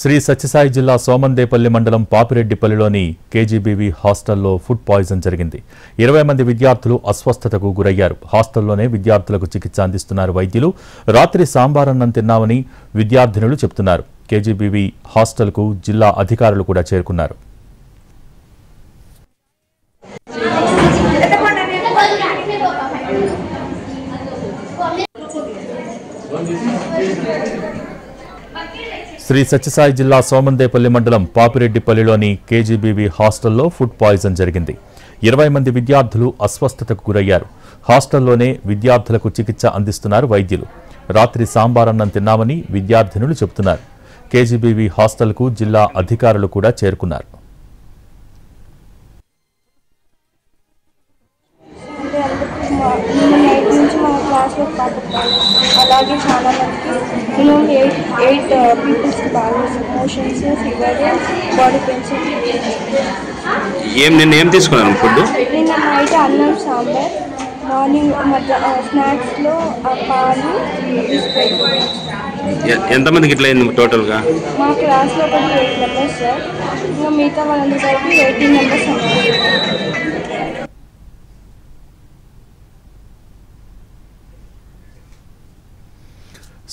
శ్రీ సత్యసాయి జిల్లా సోమందేపల్లి మండలం పాపిరెడ్డిపల్లిలోని కేజీబీవీ హాస్టల్లో ఫుడ్ పాయిజన్ జరిగింది. 20 మంది విద్యార్థులు అస్వస్థతకు గురయ్యారు. హాస్టల్లోనే విద్యార్థులకు చికిత్స అందిస్తున్నారు వైద్యులు. రాత్రి సాంబార్ అన్నం తిన్నామని విద్యార్థినులు చెబుతున్నారు. కేజీబీవీ హాస్టల్కు జిల్లా అధికారులు కూడా చేరుకున్నారు. శ్రీ సత్యసాయి జిల్లా సోమందేపల్లి మండలం పాపిరెడ్డిపల్లిలోని కేజీబీవీ హాస్టల్లో ఫుడ్ పాయిజన్ జరిగింది. 20 మంది విద్యార్థులు అస్వస్థతకు గురయ్యారు. హాస్టల్లోనే విద్యార్థులకు చికిత్స అందిస్తున్నారు వైద్యులు. రాత్రి సాంబార్ అన్నం తిన్నామని విద్యార్థినులు చెబుతున్నారు. కేజీబీవీ హాస్టల్కు జిల్లా అధికారులు కూడా చేరుకున్నారు. అలాగే చాలా మందికి మినిమం 8 పీపుల్స్కి బాగా మోషన్స్, ఫీవర్, బాడీ పెయిన్స్. ఏం తీసుకున్నాను ఫుడ్? నిన్న నైట్ అన్నం సాంబార్, మార్నింగ్ స్నాక్స్లో పాలు. ఎంతమందికి ఇట్లా అయింది టోటల్గా? మా క్లాస్లో ఒక 8 మెంబర్స్ సార్, ఇంకా మిగతా వాళ్ళందరూ కలిపి 18 మెంబర్స్ అన్నారు.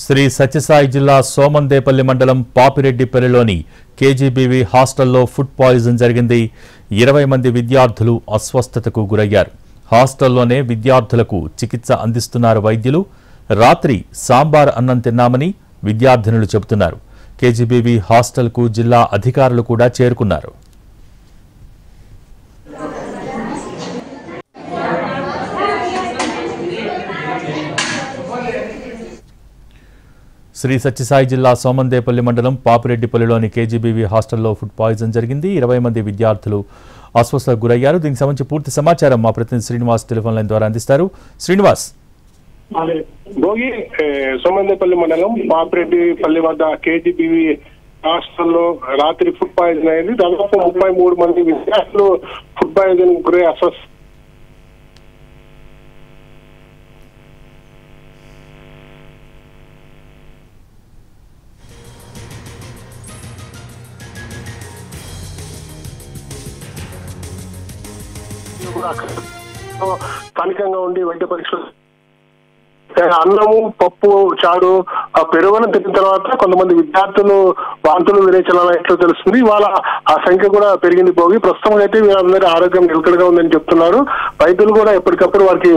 శ్రీ సత్యసాయి జిల్లా సోమందేపల్లి మండలం పాపిరెడ్డిపల్లిలోని కేజీబీవీ హాస్టల్లో ఫుడ్ పాయిజన్ జరిగింది. 20 మంది విద్యార్థులు అస్వస్థతకు గురయ్యారు. హాస్టల్లోనే విద్యార్థులకు చికిత్స అందిస్తున్నారు వైద్యులు. రాత్రి సాంబార్ అన్నం తిన్నామని విద్యార్థినులు చెబుతున్నారు. కేజీబీవీ హాస్టల్కు జిల్లా అధికారులు కూడా చేరుకున్నారు. శ్రీ సత్యసాయి జిల్లా సోమందేపల్లి మండలం పాపిరెడ్డిపల్లిలోని కేజీబీవీ హాస్టల్లో ఫుడ్ పాయిజన్ జరిగింది. 20 మంది విద్యార్థులు అస్వస్థతకు గురయ్యారు. దీనికి సంబంధించి పూర్తి సమాచారం మా ప్రతినిధి శ్రీనివాస్ టెలిఫోన్ లైన్ ద్వారా అందిస్తారు. శ్రీనివాస్, భోగి సోమందేపల్లి మండలం పాపిరెడ్డిపల్లి వద్ద కేజీబీవీ హాస్టల్లో రాత్రి ఫుడ్ పాయిజన్ అయింది. దాదాపు 33 మంది విద్యార్థులు ఫుడ్ పాయిజన్ గురై అస్వస్థ స్థానికంగా ఉండి వైద్య పరీక్షలు అన్నము, పప్పు, చారు, పెరుగును తిన్న తర్వాత కొంతమంది విద్యార్థులు వాంతులు విరేచనాలు తెలుస్తుంది. ఇవాళ ఆ సంఖ్య కూడా పెరిగింది. పోగి ప్రస్తుతం అయితే వీళ్ళందరి ఆరోగ్యం నిలకడగా ఉందని చెప్తున్నారు. వైద్యులు కూడా ఎప్పటికప్పుడు వారికి